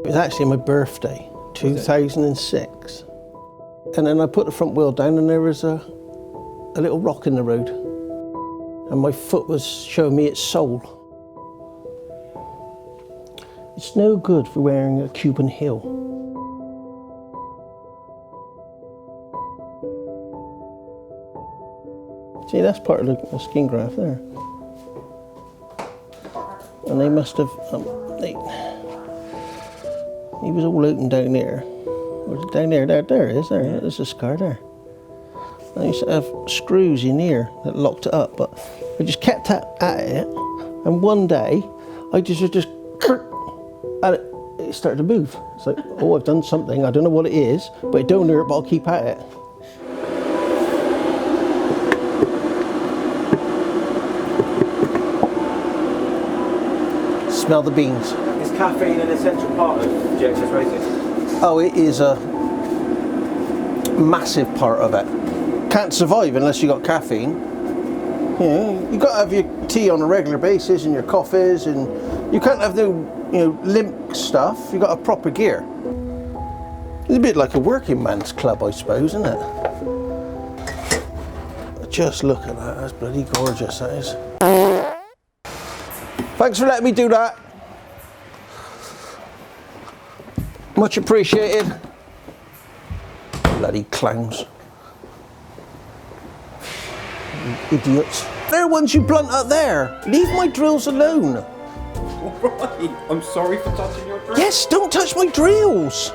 was actually my birthday, 2006. And then I put the front wheel down and there was a little rock in the road. And my foot was showing me its soul. It's no good for wearing a Cuban heel. See, that's part of the skin graft there. And they must have, he was all open down there. Was it down there? There it is, there. There's a scar there. I used to have screws in here that locked it up, but I just kept at it. And one day, I just and it started to move. It's like, oh, I've done something. I don't know what it is, but it don't hurt, but I'll keep at it. Smell the beans. Is caffeine an essential part of GXS racing? Oh, it is a massive part of it. Can't survive unless you got caffeine. You know, you got to have your tea on a regular basis and your coffees, and you can't have no, limp stuff. You got a proper gear. It's a bit like a working man's club, I suppose, isn't it? Just look at that. That's bloody gorgeous. That is. Thanks for letting me do that. Much appreciated. Bloody clowns. You idiots. They're ones you blunt up there. Leave my drills alone. Alright, I'm sorry for touching your drill. Yes, don't touch my drills.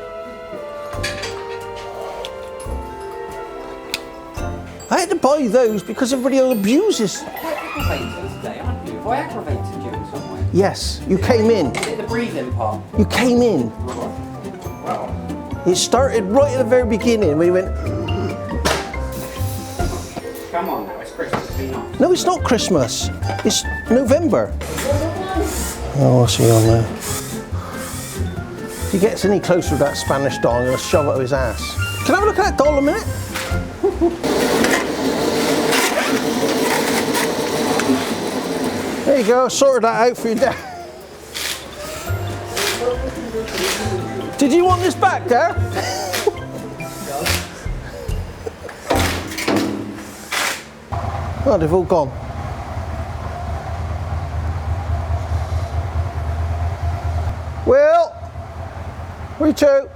I had to buy those because everybody abuses. Quite aggravated today, aren't you? Have I aggravated you in some way? Yes, you came in. Is it the breathing part? You came in. Wow. It started right at the very beginning when you went. Come on now, it's Christmas, be nice. No, it's not Christmas. It's November. Oh, what's he on there? If he gets any closer with that Spanish doll, I'm going to shove it up his ass. Can I have a look at that doll a minute? There you go, sorted that out for you, Dad. Did you want this back, Dad? Oh, they've all gone. Will, where you to?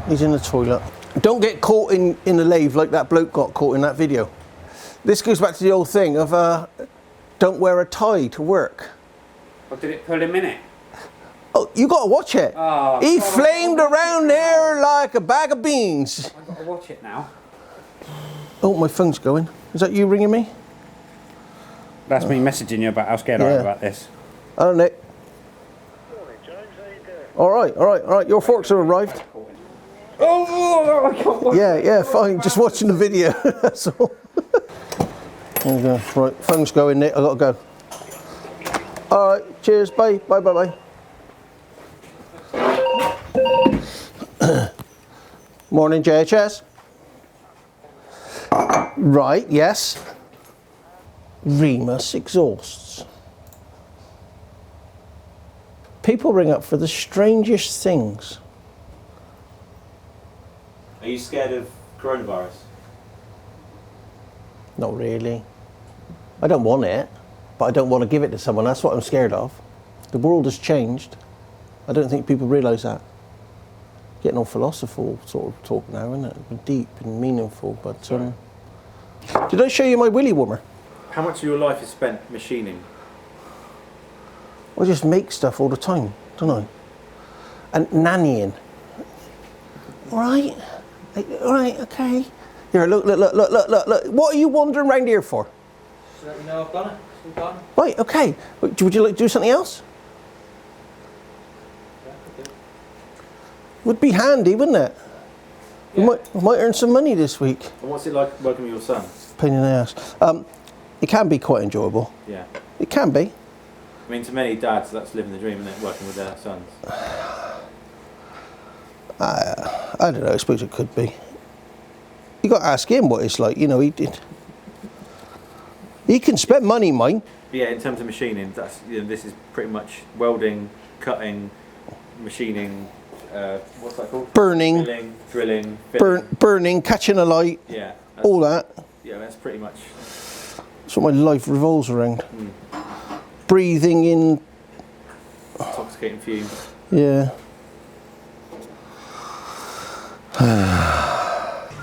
He's in the toilet. Don't get caught in the lathe like that bloke got caught in that video. This goes back to the old thing of don't wear a tie to work. Or did it pull him in it? Oh, you got to watch it. Oh, He God, flamed around there like a bag of beans. I've got to watch it now. Oh, my phone's going. Is that you ringing me? That's me messaging you about how scared I am about this. Hello, Nick. Morning, James. How you doing? All right. Your forks have arrived. Oh, I can't watch it. Yeah, fine. Just watching the video. That's all. There you go. Right, phone's going, Nick. I got to go. All right. Cheers. Bye. Bye. Morning, JHS. Right, yes. Remus exhausts. People ring up for the strangest things. Are you scared of coronavirus? Not really. I don't want it, but I don't want to give it to someone. That's what I'm scared of. The world has changed. I don't think people realise that. Getting all philosophical sort of talk now, isn't it? Deep and meaningful, but... Did I show you my willy warmer? How much of your life is spent machining? I just make stuff all the time, don't I? And nannying. All right, okay. Here, look. What are you wandering around here for? Just to let you know I've done it. It's all done. Right, okay. Would you like to do something else? Yeah, I do. Would be handy, wouldn't it? Yeah. We might earn some money this week. And what's it like working with your son? Pain in the ass. It can be quite enjoyable. Yeah. It can be. I mean, to many dads, that's living the dream, isn't it? Working with their sons. I don't know. I suppose it could be. You got to ask him what it's like. He can spend money, mine. But yeah, in terms of machining, this is pretty much welding, cutting, machining, what's that called? Burning, Drilling, filling. burning, catching a light, Yeah. all that. Yeah, that's pretty much. That's what my life revolves around. Breathing in, Intoxicating fumes. yeah.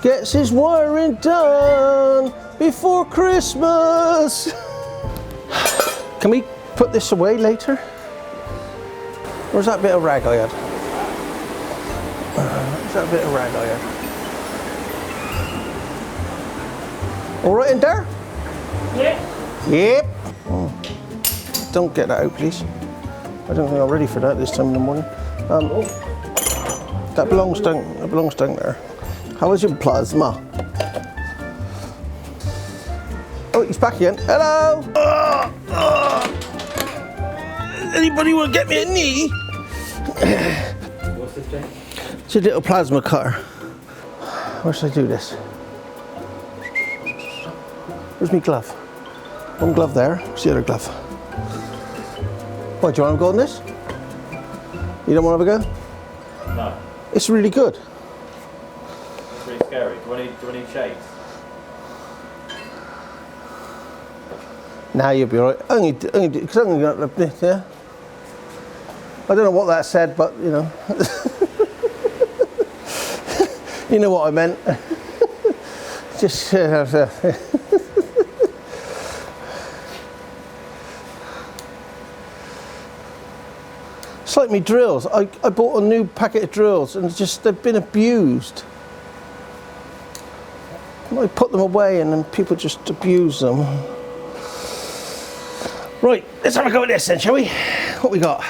Gets his wiring done before Christmas. Can we put this away later? Where's that bit of rag I had? Where's that bit of rag I had? All right in there? Yeah. Yep. Oh. Don't get that out, please. I don't think I'm ready for that this time in the morning. That belongs down. That belongs down there. How is your plasma? Oh, he's back again. Hello. Anybody want to get me a knee? What's this thing? It's a little plasma cutter. Where should I do this? Where's my glove? One glove there. Where's the other glove? What, do you want to go on this? You don't want to have a go? No. It's really good. It's pretty scary. Do I need shades? Now you'll be alright. Only because I'm going to go like this, yeah? I don't know what that said, but you know. You know what I meant. Just. It's like me drills. I bought a new packet of drills and they've been abused. I put them away and then people just abuse them. Right, let's have a go at this then, shall we? What we got?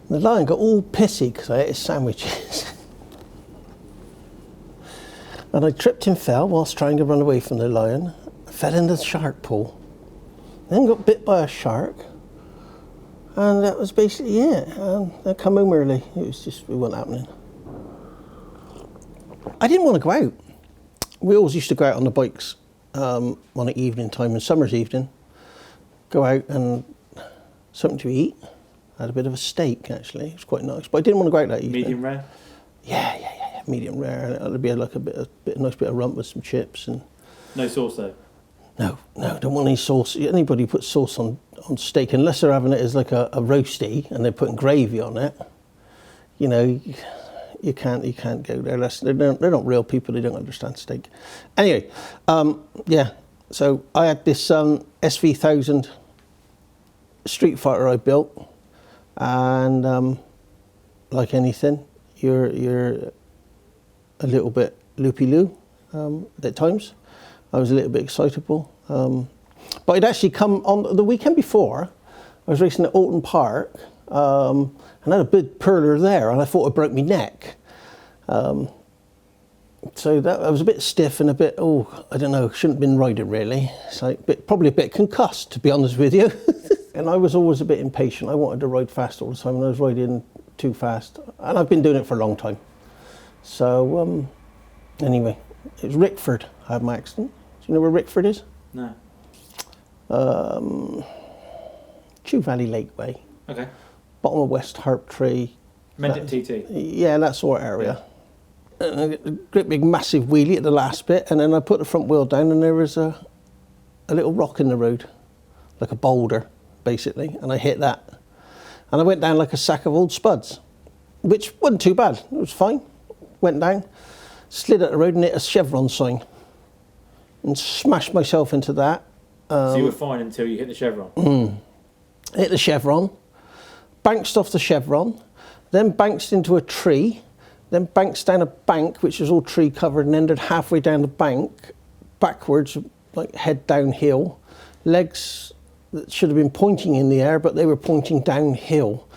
The lion got all pissy because I ate his sandwiches. And I tripped and fell whilst trying to run away from the lion. I fell in the shark pool. Then got bit by a shark. And that was basically it. And I come home early. It wasn't happening. I didn't want to go out. We always used to go out on the bikes on an evening time, in summer's evening. Go out and something to eat. I had a bit of a steak actually. It was quite nice, but I didn't want to go out that evening. Medium rare? Yeah. Medium rare. And it'd be like a nice bit of rump with some chips and. No sauce though. No, don't want any sauce. Anybody who puts sauce on steak, unless they're having it as like a roasty and they're putting gravy on it, you know, you can't go there. They're not real people. They don't understand steak. Anyway, yeah. So I had this SV1000 Street Fighter I built, and like anything, you're a little bit loopy-loo at times. I was a little bit excitable. But I'd actually come on the weekend before, I was racing at Alton Park, and I had a big purler there, and I thought I broke my neck. So that I was a bit stiff and a bit, I don't know, shouldn't have been riding really. So probably a bit concussed, to be honest with you. And I was always a bit impatient. I wanted to ride fast all the time, and I was riding too fast. And I've been doing it for a long time. So anyway, it was Rickford I had my accident. Do you know where Rickford is? No. Chew Valley Lakeway. Okay. Bottom of West Harptree. Mendip TT. Yeah, that sort of area. And I got a great big massive wheelie at the last bit, and then I put the front wheel down and there was a little rock in the road, like a boulder, basically, and I hit that. And I went down like a sack of old spuds, which wasn't too bad. It was fine. Went down, slid at the road and hit a Chevron sign and smashed myself into that. So you were fine until you hit the Chevron? Hit the Chevron, bounced off the Chevron, then bounced into a tree, then bounced down a bank, which was all tree covered, and ended halfway down the bank, backwards, like head downhill. Legs that should have been pointing in the air, but they were pointing downhill.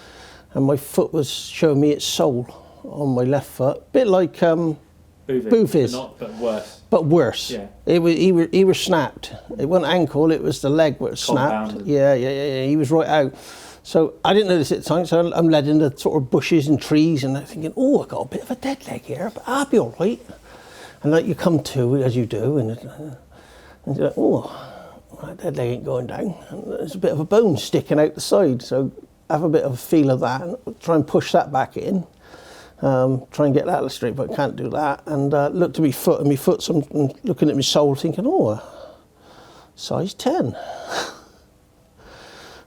And my foot was showing me its sole on my left foot. Bit like Boofis. But worse. But worse. Yeah. He was snapped. It wasn't ankle, it was the leg that was snapped. Compounded. Yeah. He was right out. So I didn't notice it at the time, so I'm led into sort of bushes and trees, and I'm thinking, oh, I got a bit of a dead leg here, but I'll be all right. And like you come to, as you do, and you're like, oh, that dead leg ain't going down. And there's a bit of a bone sticking out the side, so have a bit of a feel of that, and try and push that back in. Try and get that straight, but I can't do that. And look to my foot, and my foot's looking at my sole, thinking, oh, size 10.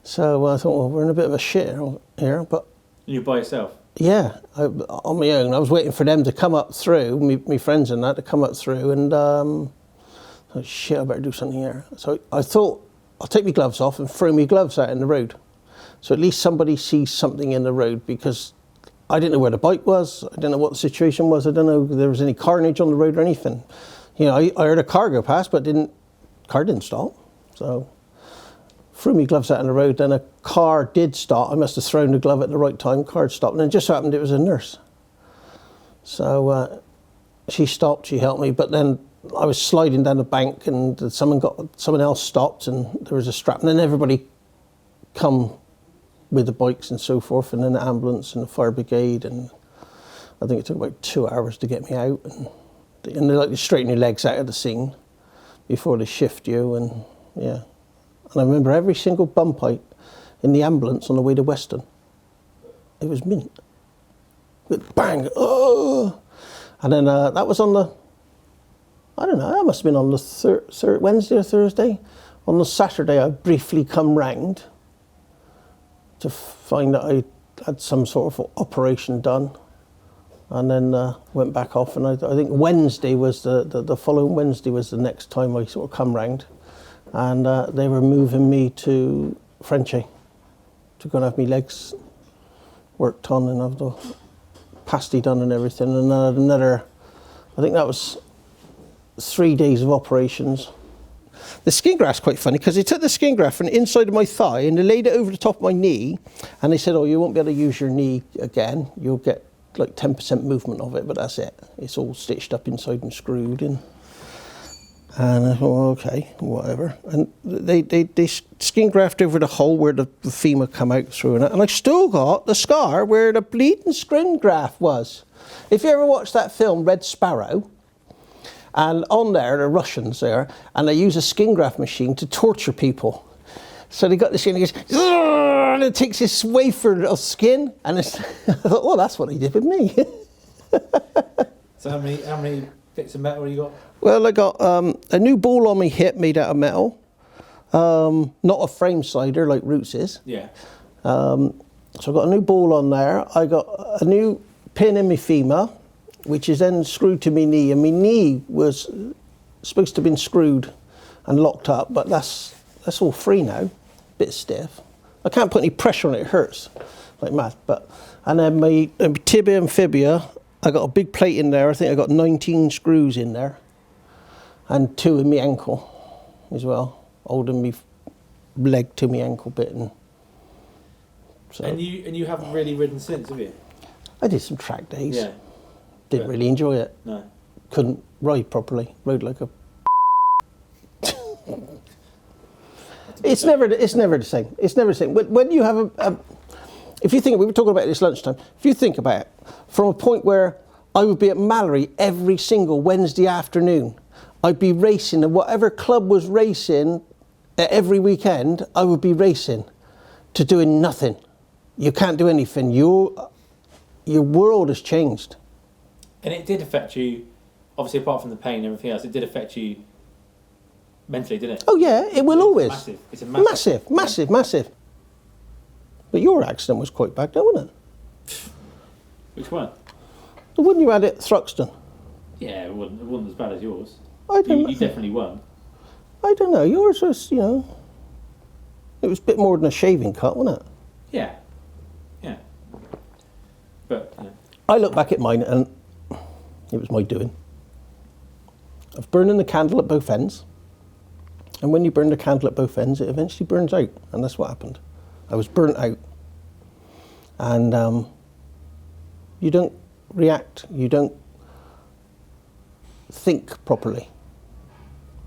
So I thought, well, we're in a bit of a shit here, but... You're by yourself? Yeah, on my own. I was waiting for them to come up through, my friends and that, to come up through, and oh, shit, I better do something here. So I thought, I'll take my gloves off and throw my gloves out in the road. So at least somebody sees something in the road, because I didn't know where the bike was, I didn't know what the situation was, I don't know if there was any carnage on the road or anything. You know, I heard a car go past, but car didn't stop. So threw my gloves out on the road, then a car did stop. I must have thrown the glove at the right time, car stopped, and it just so happened it was a nurse. So she stopped, she helped me, but then I was sliding down the bank, and someone else stopped, and there was a strap, and then everybody come with the bikes and so forth, and then the ambulance and the fire brigade, and I think it took about 2 hours to get me out, and they like to straighten your legs out of the scene before they shift you, and yeah. And I remember every single bump out in the ambulance on the way to Weston. It was mint. With bang, oh! And then that was on the, I don't know, that must have been on the Wednesday or Thursday. On the Saturday, I briefly come round to find that I had some sort of operation done, and then went back off. And I think Wednesday was the following Wednesday was the next time I sort of come round, and they were moving me to Frenchy to go and have my legs worked on and have the pasty done and everything. And another, I think that was 3 days of operations. The skin graft's quite funny, because they took the skin graft from the inside of my thigh and they laid it over the top of my knee, and they said, oh, you won't be able to use your knee again. You'll get like 10% movement of it, but that's it. It's all stitched up inside and screwed in. And I thought, well, okay, whatever. And they skin graft over the hole where the femur come out through, and I still got the scar where the bleeding skin graft was. If you ever watched that film, Red Sparrow, and on there, the Russians there, and they use a skin graft machine to torture people. So they got this skin, and it goes, and it takes this wafer of skin, and it's, I thought, well, that's what they did with me. So how many bits of metal you got? Well, I got a new ball on my hip made out of metal, not a frame slider like Roots is. Yeah. So I got a new ball on there. I got a new pin in my femur, which is then screwed to my knee, and my knee was supposed to have been screwed and locked up, but that's all free now, bit stiff. I can't put any pressure on it, it hurts like mad. And then my tibia and fibia, I got a big plate in there. I think I got 19 screws in there, and 2 in my ankle as well, holding me leg to my ankle bit. And so And you haven't really ridden since, have you? I did some track days. Yeah. Didn't really enjoy it. No. Couldn't ride properly. Rode like a. It's never the same. It's never the same. When you have if you think, we were talking about this lunchtime. If you think about it, from a point where I would be at Mallory every single Wednesday afternoon, I'd be racing, and whatever club was racing every weekend, I would be racing, to doing nothing. You can't do anything. Your world has changed. And it did affect you, obviously, apart from the pain and everything else, it did affect you mentally, didn't it? Oh yeah, it will always. Massive. It's a massive. Massive. But your accident was quite bad, though, wasn't it? Which one? The one you had at Thruxton. Yeah, it wasn't as bad as yours. I don't know. You definitely won. I don't know. Yours was, it was a bit more than a shaving cut, wasn't it? Yeah. Yeah. But, yeah. I look back at mine and it was my doing. Of burning the candle at both ends. And when you burn the candle at both ends, it eventually burns out. And that's what happened. I was burnt out. And you don't react. You don't think properly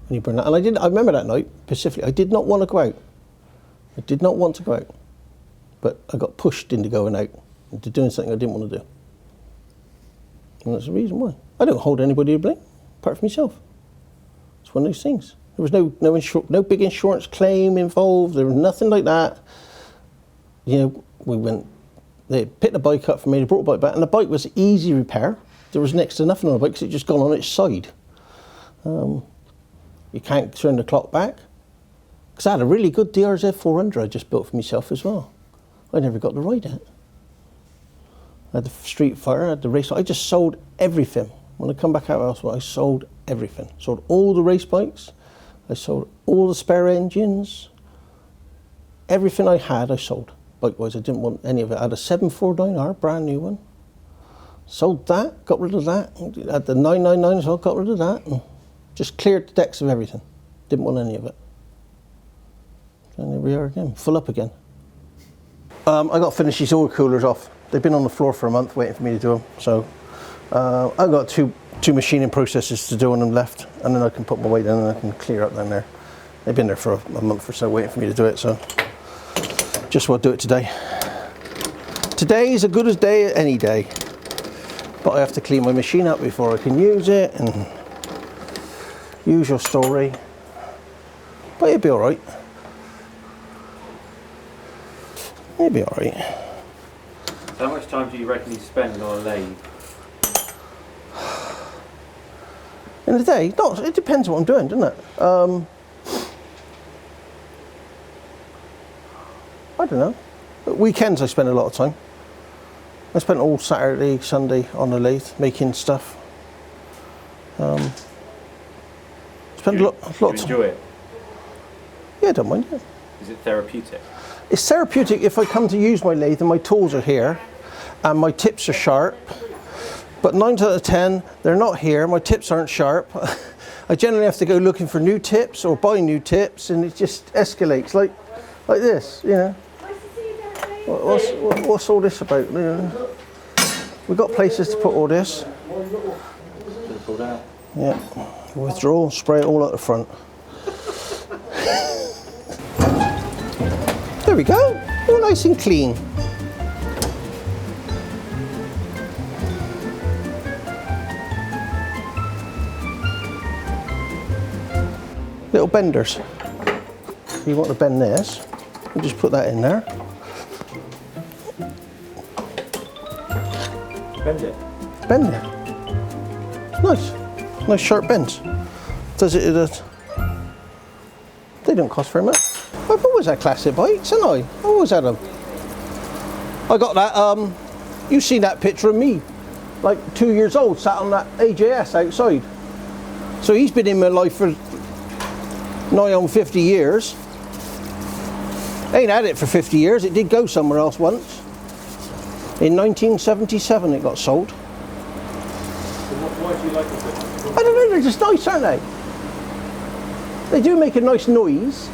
when you burn out. And I remember that night, specifically, I did not want to go out. I did not want to go out. but I got pushed into going out, into doing something I didn't want to do. And that's the reason why. I don't hold anybody to blame, apart from myself. It's one of those things. There was no big insurance claim involved. There was nothing like that. You know, they picked the bike up for me, they brought the bike back, and the bike was easy repair. There was next to nothing on the bike because it just gone on its side. You can't turn the clock back. Because I had a really good DRZ 400 I just built for myself as well. I never got to ride it. I had the Street Fighter, I had the race. I just sold everything. When I come back out elsewhere, I sold everything. Sold all the race bikes. I sold all the spare engines. Everything I had, I sold. Bike-wise, I didn't want any of it. I had a 749R, brand new one. Sold that, got rid of that. I had the 999 as well, got rid of that. And just cleared the decks of everything. Didn't want any of it. And here we are again, full up again. I got to finish these oil coolers off. They've been on the floor for a month waiting for me to do them. So I've got two machining processes to do on them left, and then I can put my weight in and I can clear up down there. They've been there for a month or so waiting for me to do it, so just want to do it today. Today is as good as day any day, but I have to clean my machine up before I can use it, and usual story, but it'll be all right. It'll be all right. How much time do you reckon you spend on a lathe? In the day? No, it depends on what I'm doing, doesn't it? I don't know. At weekends I spend a lot of time. I spent all Saturday, Sunday on the lathe making stuff. Spend a lot of time. Do you enjoy it? Yeah, I don't mind it. Is it therapeutic? It's therapeutic if I come to use my lathe and my tools are here and my tips are sharp. But 9 out of 10, they're not here, my tips aren't sharp. I generally have to go looking for new tips or buy new tips, and it just escalates like this, you know. What's all this about? You know? We've got places to put all this. Yeah, withdraw, spray it all at the front. There we go, all nice and clean. Little benders. If you want to bend this, you just put that in there. Bend it. Bend it. It's nice. Nice sharp bends. Does it? They don't cost very much. I've always had classic bikes, haven't I? I've always had them. I got that, you've seen that picture of me, like 2 years old, sat on that AJS outside. So he's been in my life for nigh on 50 years. Ain't had it for 50 years, it did go somewhere else once. In 1977 it got sold. Why do you like them? I don't know, they're just nice, aren't they? They do make a nice noise.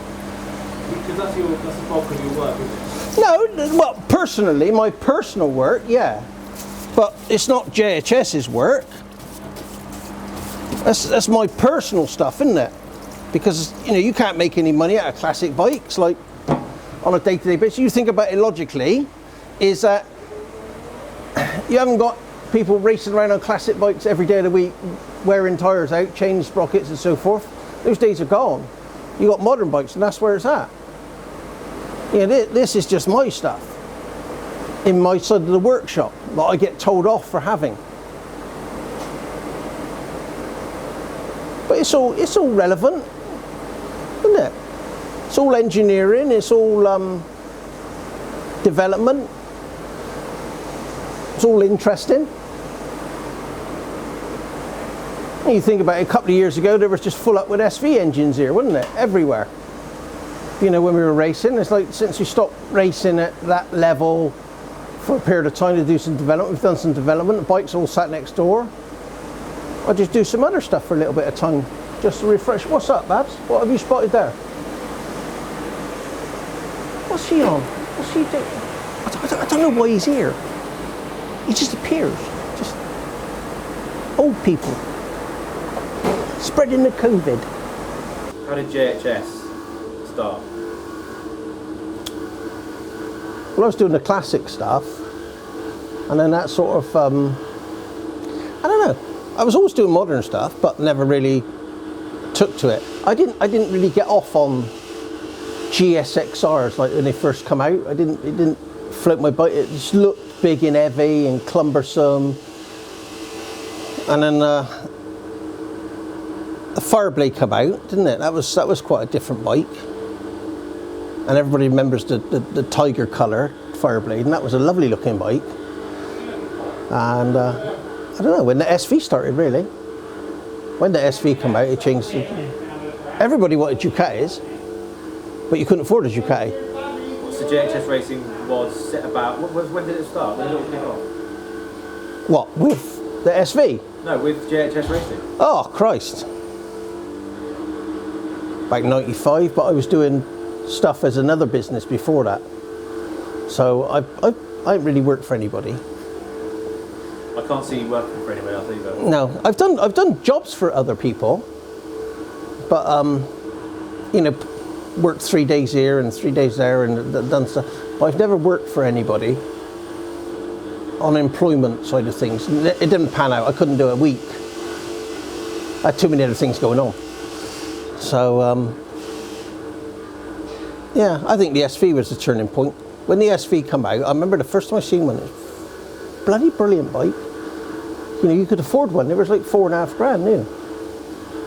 Because that's the bulk of your work, isn't it? No, well, personally, my personal work, yeah. But it's not JHS's work. That's my personal stuff, isn't it? Because, you know, you can't make any money out of classic bikes, like, on a day-to-day basis. You think about it logically, is that you haven't got people racing around on classic bikes every day of the week, wearing tyres out, changing sprockets and so forth. Those days are gone. You got modern bikes, and that's where it's at. You know, this is just my stuff in my side of the workshop that I get told off for having. But it's all relevant, isn't it? It's all engineering. It's all development. It's all interesting. You think about it, a couple of years ago, there was just full up with SV engines here, wasn't it? Everywhere. You know, when we were racing, it's like since we stopped racing at that level for a period of time to do some development, we've done some development, the bike's all sat next door. I just do some other stuff for a little bit of time, just to refresh. What's up, Babs? What have you spotted there? What's he on? What's he doing? I don't know why he's here. He just appears. Just old people. Spreading the COVID. How did JHS start? Well, I was doing the classic stuff, and then that sort of, I don't know. I was always doing modern stuff, but never really took to it. I didn't really get off on GSXRs like when they first come out. It didn't float my boat. It just looked big and heavy and cumbersome. And then the Fireblade come out, didn't it? That was quite a different bike. And everybody remembers the tiger colour Fireblade, and that was a lovely looking bike. And I don't know, when the SV started, really. When the SV came out, it changed. Everybody wanted Ducatis, but you couldn't afford a Ducati. So JHS Racing was set about, when did it start? When did it all kick off? What, with the SV? No, with JHS Racing. Oh, Christ. About 95, but I was doing stuff as another business before that. So I didn't really work for anybody. I can't see you working for anybody else either. No, I've done jobs for other people, but you know, worked 3 days here and 3 days there and done stuff. But I've never worked for anybody on employment side of things. It didn't pan out. I couldn't do it a week. I had too many other things going on. So yeah, I think the SV was the turning point. When the SV came out, I remember the first time I seen one. It was a bloody brilliant bike. You know, you could afford one. It was like $4.5 grand new.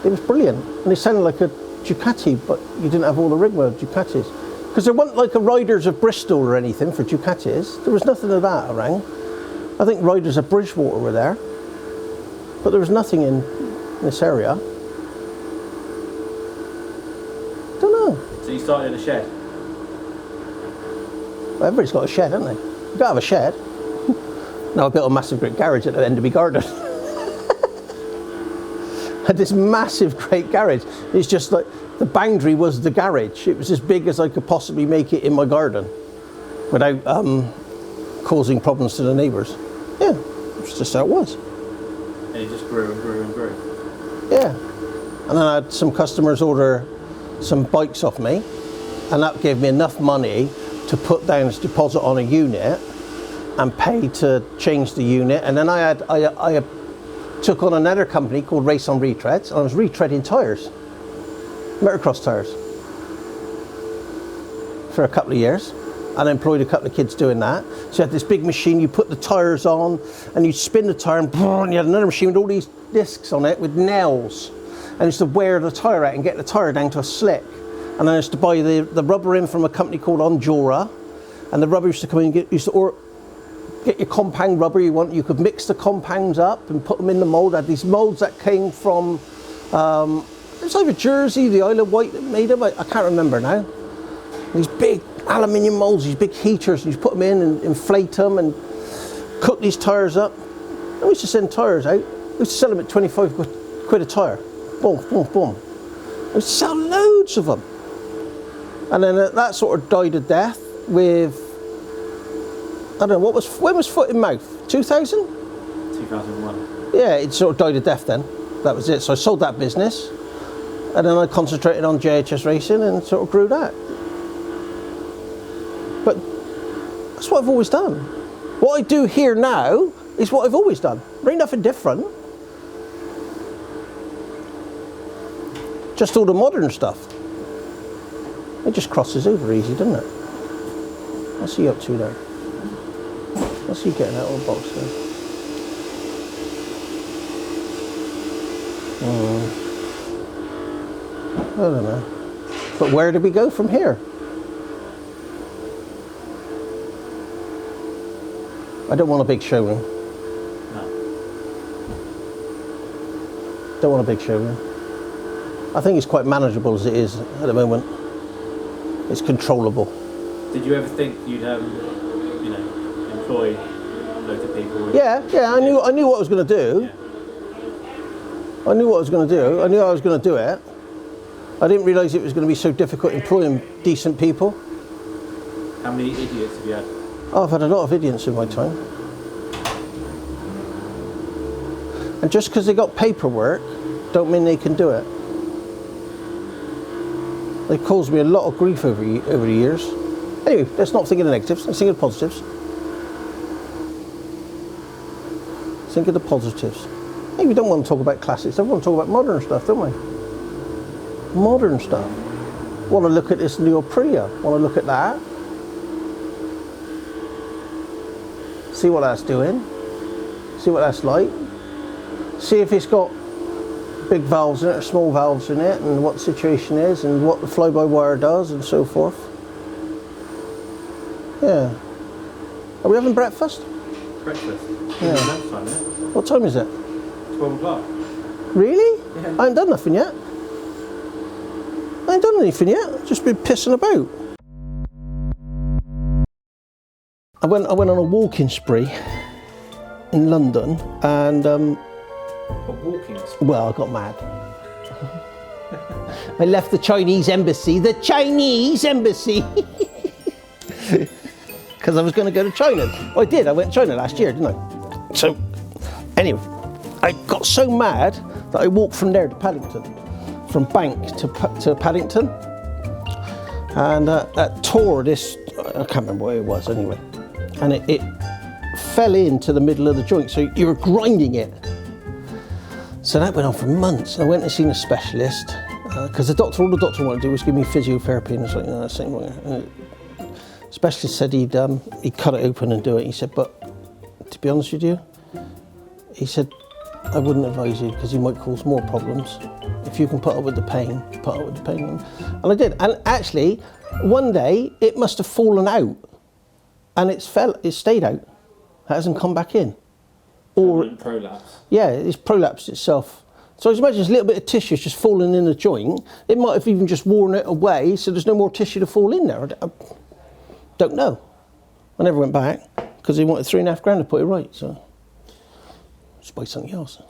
It was brilliant, and it sounded like a Ducati, but you didn't have all the rigmarole of Ducatis. Because there wasn't like a Riders of Bristol or anything for Ducatis. There was nothing of that around. I think Riders of Bridgewater were there, but there was nothing in this area. Don't know. So you started in a shed? Well, everybody's got a shed, haven't they? You gotta have a shed. Now I built a massive great garage at the end of my garden. Had this massive great garage. It's just like the boundary was the garage. It was as big as I could possibly make it in my garden without causing problems to the neighbours. Yeah, it's just how it was. And it just grew and grew and grew. Yeah. And then I had some customers order some bikes off me, and that gave me enough money to put down as deposit on a unit and pay to change the unit. And then I took on another company called Race on Retreads, and I was retreading tyres, motocross tyres, for a couple of years. And I employed a couple of kids doing that. So you had this big machine, you put the tyres on, and you spin the tyre, and you had another machine with all these discs on it with nails. And it's to wear the tyre out and get the tyre down to a slick. And I used to buy the rubber in from a company called Ondura, and the rubber used to come in and get your compound rubber you want. You could mix the compounds up and put them in the mould. I had these moulds that came from, it was either Jersey, the Isle of Wight that made them, I can't remember now. These big aluminium moulds, these big heaters, and you put them in and inflate them and cook these tyres up. And we used to send tyres out. We used to sell them at 25 quid a tyre. Boom, boom, boom. We used to sell loads of them. And then that sort of died a death with, I don't know, when was Foot in Mouth? 2000? 2001. Yeah, it sort of died a death then. That was it. So I sold that business, and then I concentrated on JHS Racing and sort of grew that. But that's what I've always done. What I do here now is what I've always done. There ain't nothing different. Just all the modern stuff. It just crosses over easy, doesn't it? What's he up to there? What's he getting out of the box there? I don't know. But where do we go from here? I don't want a big showroom. No. Don't want a big showroom. I think it's quite manageable as it is at the moment. It's controllable. Did you ever think you'd employ loads of people? Yeah. I knew what I was going to do. Yeah. I knew what I was going to do. I knew I was going to do it. I didn't realise it was going to be so difficult employing decent people. How many idiots have you had? Oh, I've had a lot of idiots in my time. And just because they got paperwork, don't mean they can do it. They caused me a lot of grief over the years. Anyway, let's not think of the negatives. Let's think of the positives. Think of the positives. Hey, we don't want to talk about classics. We want to talk about modern stuff, don't we? Modern stuff. Want to look at this new Aprilia. Want to look at that. See what that's doing. See what that's like. See if it's got big valves in it or small valves in it, and what the situation is, and what the fly-by-wire does, and so forth. Yeah. Are we having breakfast? Breakfast. Yeah. Lunchtime, isn't it? What time is it? 12 o'clock. Really? Yeah. I ain't done nothing yet. I ain't done anything yet. I've just been pissing about. I went on a walking spree in London, and A walking spree. well, I got mad. I left the Chinese embassy. The Chinese embassy. Because I was going to go to China. Well, I did. I went to China last year, didn't I? So, anyway, I got so mad that I walked from there to Paddington, from Bank to Paddington, and that tore this. I can't remember what it was anyway, and it fell into the middle of the joint. So you were grinding it. So that went on for months. I went and seen a specialist because all the doctor wanted to do was give me physiotherapy, and I was like, no, that's the specialist said he'd cut it open and do it. He said, but to be honest with you, he said, I wouldn't advise you because you might cause more problems. If you can put up with the pain, put up with the pain. And I did. And actually, one day it must have fallen out, and it stayed out. It hasn't come back in. Or prolapse. yeah, it's prolapsed itself. So I imagine there's a little bit of tissue just falling in the joint. It might have even just worn it away, so there's no more tissue to fall in there. I don't know. I never went back because he wanted £3,500 to put it right. So just buy something else.